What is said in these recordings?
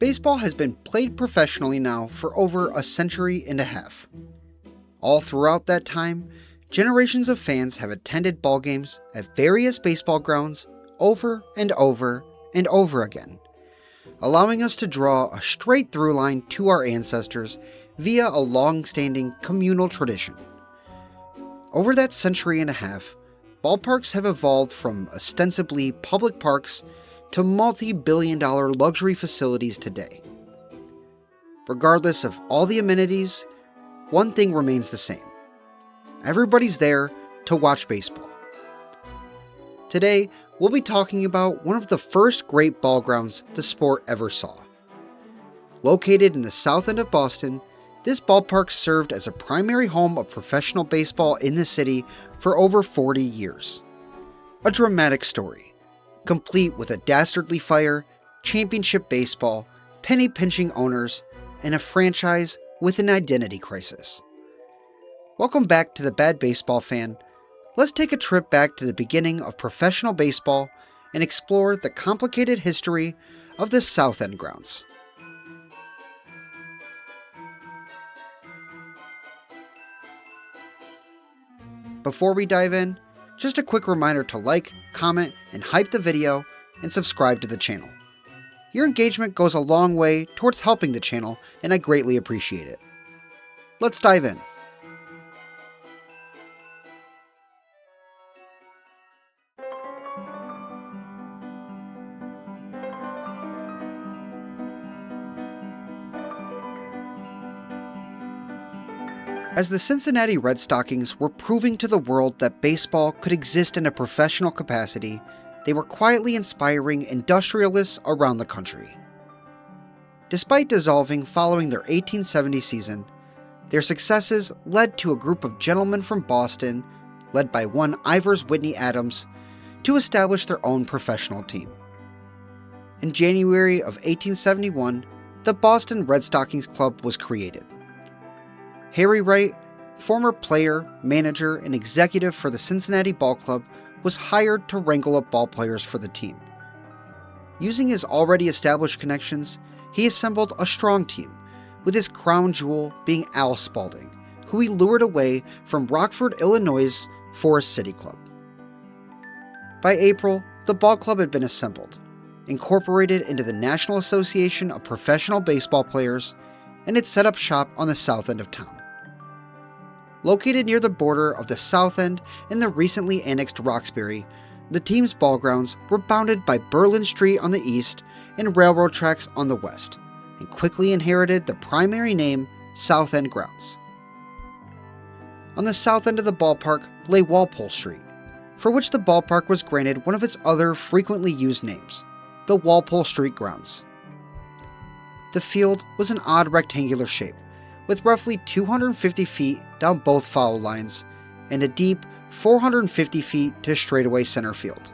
Baseball has been played professionally now for over a century and a half. All throughout that time, generations of fans have attended ball games at various baseball grounds over and over and over again, allowing us to draw a straight through line to our ancestors via a long-standing communal tradition. Over that century and a half, ballparks have evolved from ostensibly public parks to multi-billion-dollar luxury facilities today. Regardless of all the amenities, one thing remains the same. Everybody's there to watch baseball. Today, we'll be talking about one of the first great ball grounds the sport ever saw. Located in the south end of Boston, this ballpark served as a primary home of professional baseball in the city for over 40 years. A dramatic story, complete with a dastardly fire, championship baseball, penny-pinching owners, and a franchise with an identity crisis. Welcome back to The Bad Baseball Fan. Let's take a trip back to the beginning of professional baseball and explore the complicated history of the South End grounds. Before we dive in, just a quick reminder to like, comment, and hype the video, and subscribe to the channel. Your engagement goes a long way towards helping the channel, and I greatly appreciate it. Let's dive in. As the Cincinnati Red Stockings were proving to the world that baseball could exist in a professional capacity, they were quietly inspiring industrialists around the country. Despite dissolving following their 1870 season, their successes led to a group of gentlemen from Boston, led by one Ivers Whitney Adams, to establish their own professional team. In January of 1871, the Boston Red Stockings Club was created. Harry Wright, former player, manager, and executive for the Cincinnati Ball Club, was hired to wrangle up ball players for the team. Using his already established connections, he assembled a strong team, with his crown jewel being Al Spalding, who he lured away from Rockford, Illinois' Forest City Club. By April, the ball club had been assembled, incorporated into the National Association of Professional Baseball Players, and had set up shop on the south end of town. Located near the border of the South End and the recently annexed Roxbury, the team's ball grounds were bounded by Berlin Street on the east and railroad tracks on the west, and quickly inherited the primary name South End Grounds. On the south end of the ballpark lay Walpole Street, for which the ballpark was granted one of its other frequently used names, the Walpole Street Grounds. The field was an odd rectangular shape, with roughly 250 feet down both foul lines and a deep 450 feet to straightaway center field.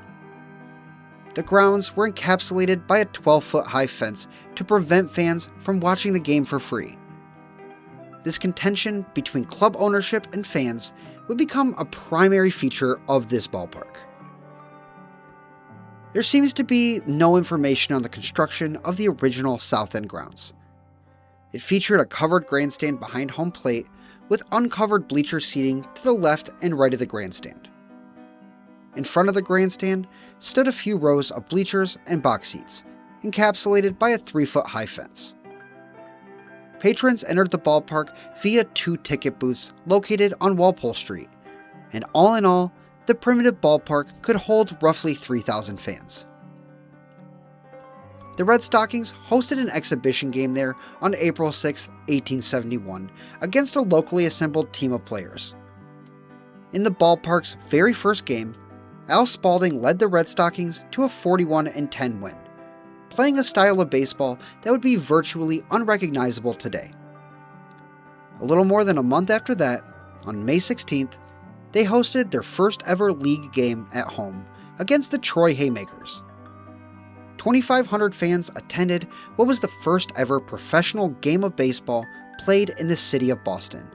The grounds were encapsulated by a 12-foot high fence to prevent fans from watching the game for free. This contention between club ownership and fans would become a primary feature of this ballpark. There seems to be no information on the construction of the original South End grounds. It featured a covered grandstand behind home plate with uncovered bleacher seating to the left and right of the grandstand. In front of the grandstand stood a few rows of bleachers and box seats, encapsulated by a 3-foot high fence. Patrons entered the ballpark via 2 ticket booths located on Walpole Street, and all in all, the primitive ballpark could hold roughly 3,000 fans. The Red Stockings hosted an exhibition game there on April 6, 1871, against a locally assembled team of players. In the ballpark's very first game, Al Spalding led the Red Stockings to a 41-10 win, playing a style of baseball that would be virtually unrecognizable today. A little more than a month after that, on May 16th, they hosted their first ever league game at home against the Troy Haymakers. 2,500 fans attended what was the first ever professional game of baseball played in the city of Boston,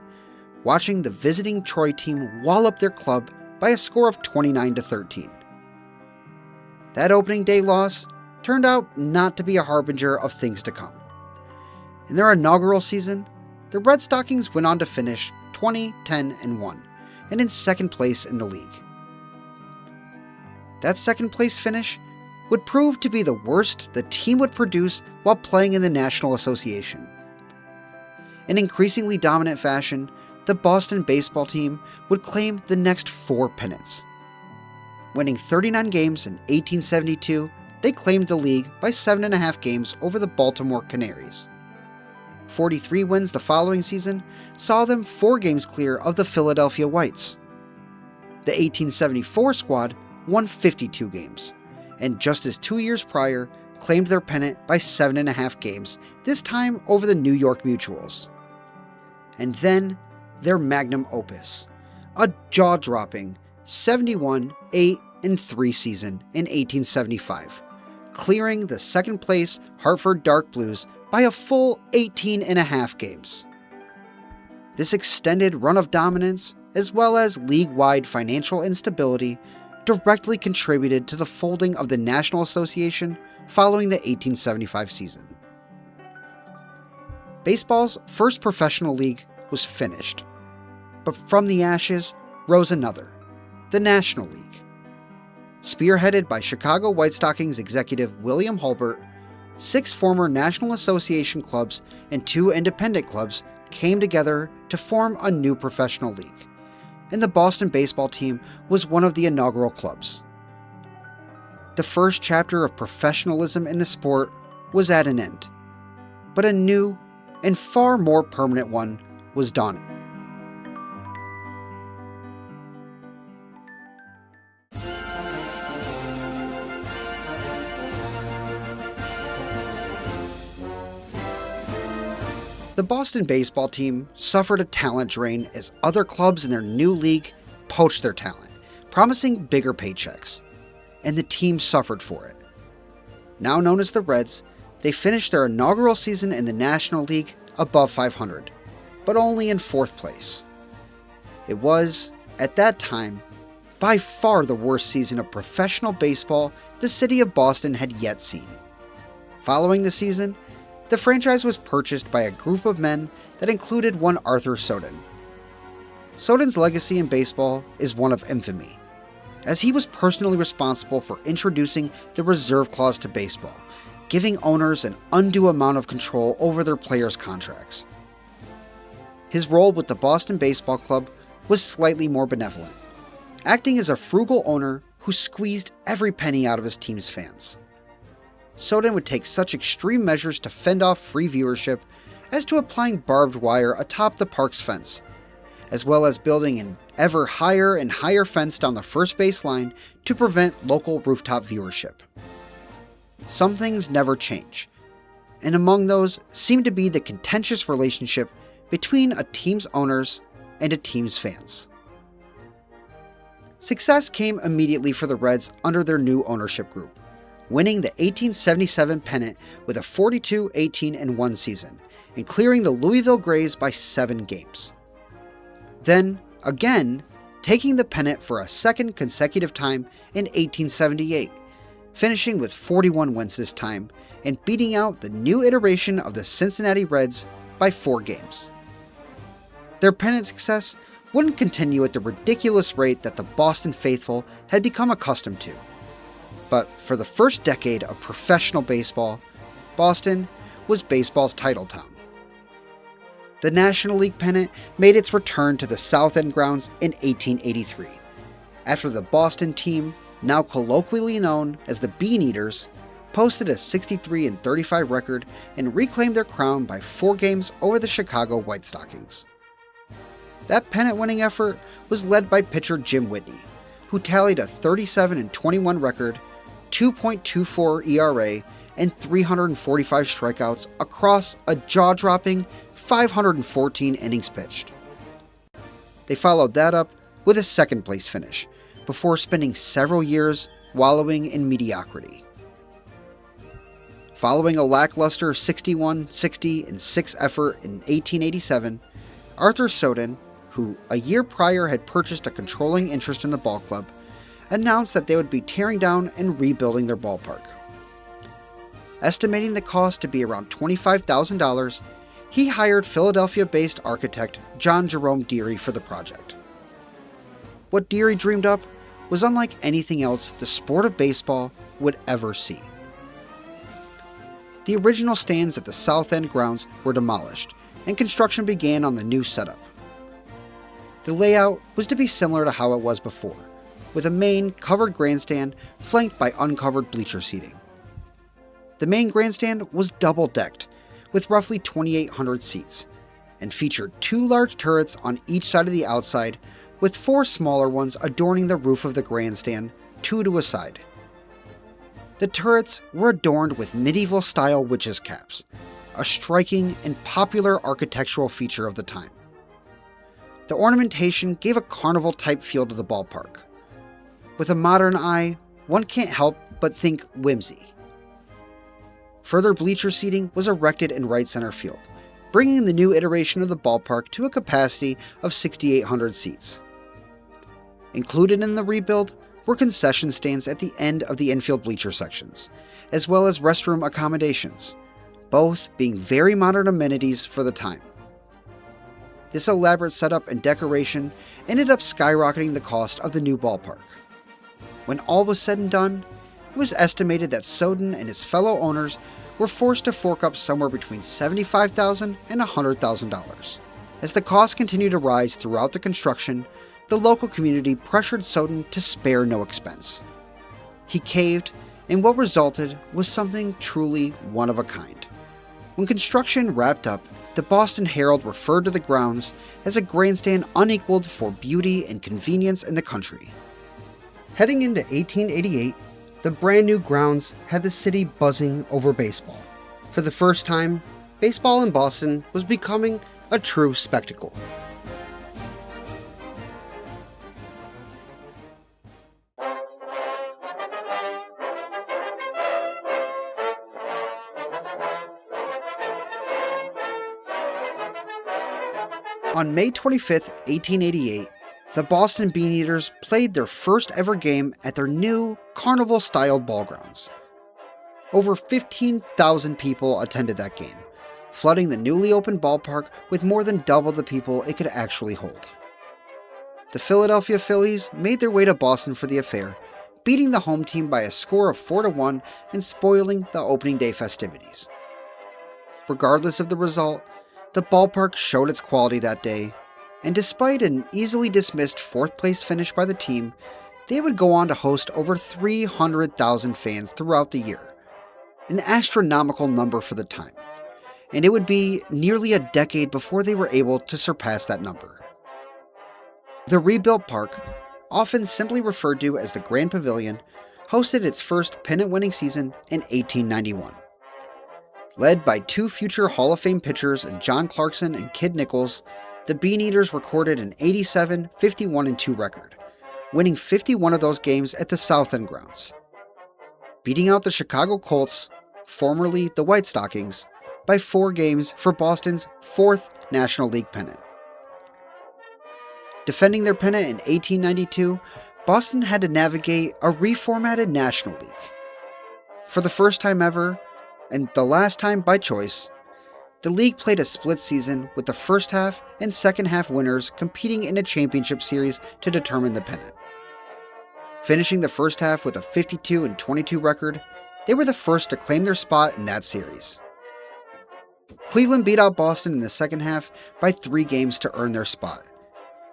watching the visiting Troy team wallop their club by a score of 29-13. That opening day loss turned out not to be a harbinger of things to come. In their inaugural season, the Red Stockings went on to finish 20-10-1 and in second place in the league. That second place finish would prove to be the worst the team would produce while playing in the National Association. In increasingly dominant fashion, the Boston baseball team would claim the next 4 pennants. Winning 39 games in 1872, they claimed the league by 7.5 games over the Baltimore Canaries. 43 wins the following season saw them 4 games clear of the Philadelphia Whites. The 1874 squad won 52 games, and just as 2 years prior, claimed their pennant by 7.5 games, this time over the New York Mutuals. And then, their magnum opus, a jaw-dropping 71-8-3 season in 1875, clearing the second-place Hartford Dark Blues by a full 18.5 games. This extended run of dominance, as well as league-wide financial instability, directly contributed to the folding of the National Association following the 1875 season. Baseball's first professional league was finished, but from the ashes rose another, the National League. Spearheaded by Chicago White Stockings executive William Hulbert, 6 former National Association clubs and 2 independent clubs came together to form a new professional league, and the Boston baseball team was one of the inaugural clubs. The first chapter of professionalism in the sport was at an end, but a new and far more permanent one was dawning. The Boston baseball team suffered a talent drain as other clubs in their new league poached their talent, promising bigger paychecks, and the team suffered for it. Now known as the Reds, they finished their inaugural season in the National League above 500, but only in 4th place. It was, at that time, by far the worst season of professional baseball the city of Boston had yet seen. Following the season, the franchise was purchased by a group of men that included one Arthur Soden. Soden's legacy in baseball is one of infamy, as he was personally responsible for introducing the reserve clause to baseball, giving owners an undue amount of control over their players' contracts. His role with the Boston Baseball Club was slightly more benevolent, acting as a frugal owner who squeezed every penny out of his team's fans. Soden would take such extreme measures to fend off free viewership as to applying barbed wire atop the park's fence, as well as building an ever higher and higher fence down the first base line to prevent local rooftop viewership. Some things never change, and among those seemed to be the contentious relationship between a team's owners and a team's fans. Success came immediately for the Reds under their new ownership group, winning the 1877 pennant with a 42-18-1 season and clearing the Louisville Grays by 7 games. Then, again, taking the pennant for a second consecutive time in 1878, finishing with 41 wins this time and beating out the new iteration of the Cincinnati Reds by 4 games. Their pennant success wouldn't continue at the ridiculous rate that the Boston faithful had become accustomed to. But for the first decade of professional baseball, Boston was baseball's title town. The National League pennant made its return to the South End grounds in 1883, after the Boston team, now colloquially known as the Bean Eaters, posted a 63-35 record and reclaimed their crown by 4 games over the Chicago White Stockings. That pennant-winning effort was led by pitcher Jim Whitney, who tallied a 37-21 record, 2.24 ERA, and 345 strikeouts across a jaw-dropping 514 innings pitched. They followed that up with a second-place finish, before spending several years wallowing in mediocrity. Following a lackluster 61-60-6 effort in 1887, Arthur Soden, who a year prior had purchased a controlling interest in the ball club, announced that they would be tearing down and rebuilding their ballpark. Estimating the cost to be around $25,000, he hired Philadelphia-based architect John Jerome Deary for the project. What Deary dreamed up was unlike anything else the sport of baseball would ever see. The original stands at the South End grounds were demolished, and construction began on the new setup. The layout was to be similar to how it was before, with a main covered grandstand flanked by uncovered bleacher seating. The main grandstand was double-decked, with roughly 2,800 seats, and featured 2 large turrets on each side of the outside, with 4 smaller ones adorning the roof of the grandstand, 2 to a side. The turrets were adorned with medieval-style witches' caps, a striking and popular architectural feature of the time. The ornamentation gave a carnival-type feel to the ballpark. With a modern eye, one can't help but think whimsy. Further bleacher seating was erected in right center field, bringing the new iteration of the ballpark to a capacity of 6,800 seats. Included in the rebuild were concession stands at the end of the infield bleacher sections, as well as restroom accommodations, both being very modern amenities for the time. This elaborate setup and decoration ended up skyrocketing the cost of the new ballpark. When all was said and done, it was estimated that Soden and his fellow owners were forced to fork up somewhere between $75,000 and $100,000. As the costs continued to rise throughout the construction, the local community pressured Soden to spare no expense. He caved, and what resulted was something truly one of a kind. When construction wrapped up, the Boston Herald referred to the grounds as a grandstand unequaled for beauty and convenience in the country. Heading into 1888, the brand new grounds had the city buzzing over baseball. For the first time, baseball in Boston was becoming a true spectacle. On May 25, 1888, the Boston Beaneaters played their first ever game at their new carnival-styled ball grounds. Over 15,000 people attended that game, flooding the newly opened ballpark with more than double the people it could actually hold. The Philadelphia Phillies made their way to Boston for the affair, beating the home team by a score of 4-1 and spoiling the opening day festivities. Regardless of the result, the ballpark showed its quality that day, and despite an easily dismissed 4th place finish by the team, they would go on to host over 300,000 fans throughout the year, an astronomical number for the time, and it would be nearly a decade before they were able to surpass that number. The rebuilt park, often simply referred to as the Grand Pavilion, hosted its first pennant-winning season in 1891. Led by 2 future Hall of Fame pitchers in John Clarkson and Kid Nichols, the Beaneaters recorded an 87, 51-2 record, winning 51 of those games at the South End grounds, beating out the Chicago Colts, formerly the White Stockings, by 4 games for Boston's 4th National League pennant. Defending their pennant in 1892, Boston had to navigate a reformatted National League. For the first time ever, and the last time by choice, the league played a split season with the first half and second half winners competing in a championship series to determine the pennant. Finishing the first half with a 52-22 record, they were the first to claim their spot in that series. Cleveland beat out Boston in the second half by 3 games to earn their spot,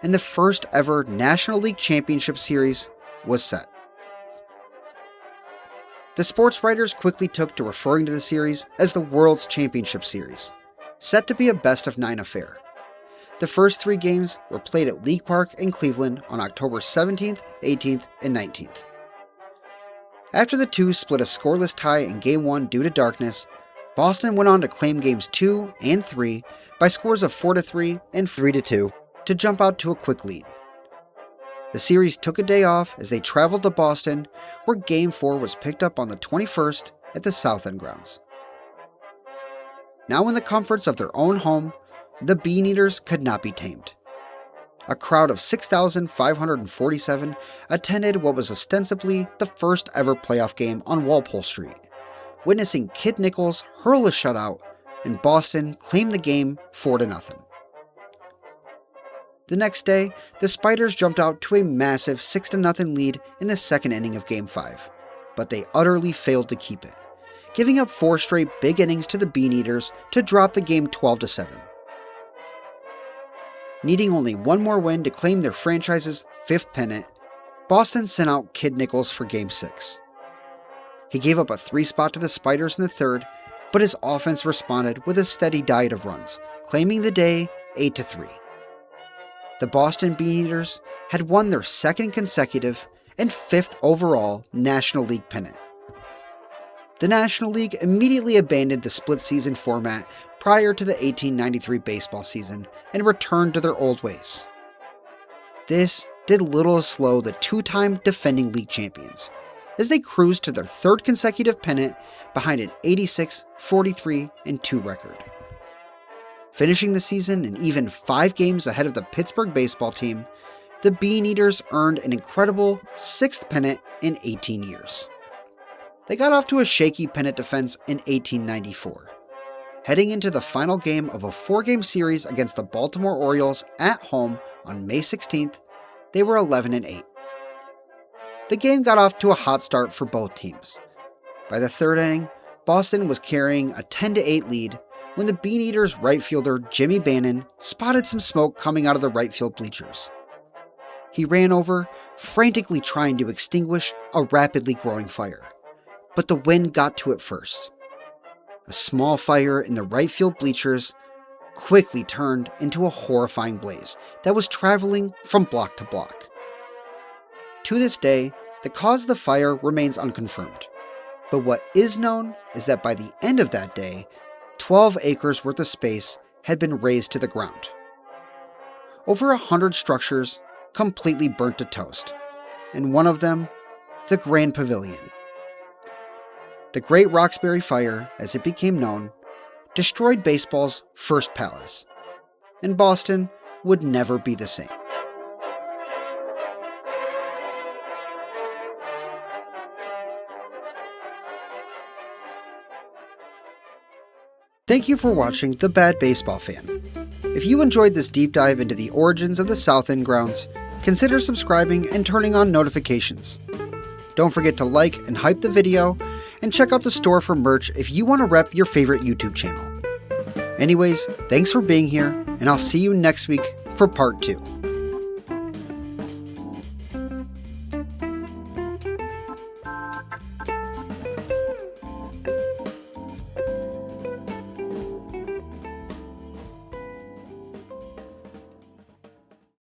and the first ever National League Championship Series was set. The sports writers quickly took to referring to the series as the World's Championship Series, set to be a best-of-9 affair. The first 3 games were played at League Park in Cleveland on October 17th, 18th, and 19th. After the two split a scoreless tie in Game 1 due to darkness, Boston went on to claim Games 2 and 3 by scores of 4-3 and 3-2 to jump out to a quick lead. The series took a day off as they traveled to Boston, where Game 4 was picked up on the 21st at the South End grounds. Now in the comforts of their own home, the Beaneaters could not be tamed. A crowd of 6,547 attended what was ostensibly the first ever playoff game on Walpole Street, witnessing Kid Nichols hurl a shutout and Boston claim the game 4-0. The next day, the Spiders jumped out to a massive 6-0 lead in the second inning of Game 5, but they utterly failed to keep it, giving up 4 straight big innings to the Beaneaters to drop the game 12-7. Needing only one more win to claim their franchise's 5th pennant, Boston sent out Kid Nichols for Game 6. He gave up a 3-spot to the Spiders in the third, but his offense responded with a steady diet of runs, claiming the day 8-3. The Boston Beaneaters had won their 2nd consecutive and 5th overall National League pennant. The National League immediately abandoned the split-season format prior to the 1893 baseball season and returned to their old ways. This did little to slow the 2-time defending league champions, as they cruised to their 3rd consecutive pennant behind an 86-43-2 record. Finishing the season in even 5 games ahead of the Pittsburgh baseball team, the Beaneaters earned an incredible 6th pennant in 18 years. They got off to a shaky pennant defense in 1894. Heading into the final game of a 4-game series against the Baltimore Orioles at home on May 16th, they were 11-8. The game got off to a hot start for both teams. By the 3rd inning, Boston was carrying a 10-8 lead when the Beaneaters' right fielder Jimmy Bannon spotted some smoke coming out of the right field bleachers. He ran over, frantically trying to extinguish a rapidly growing fire, but the wind got to it first. A small fire in the right field bleachers quickly turned into a horrifying blaze that was traveling from block to block. To this day, the cause of the fire remains unconfirmed, but what is known is that by the end of that day, 12 acres worth of space had been razed to the ground. Over 100 structures completely burnt to toast, and one of them, the Grand Pavilion. The Great Roxbury Fire, as it became known, destroyed baseball's first palace, and Boston would never be the same. Thank you for watching The Bad Baseball Fan. If you enjoyed this deep dive into the origins of the South End grounds, consider subscribing and turning on notifications. Don't forget to like and hype the video, and check out the store for merch if you want to rep your favorite YouTube channel. Anyways, thanks for being here, and I'll see you next week for part 2.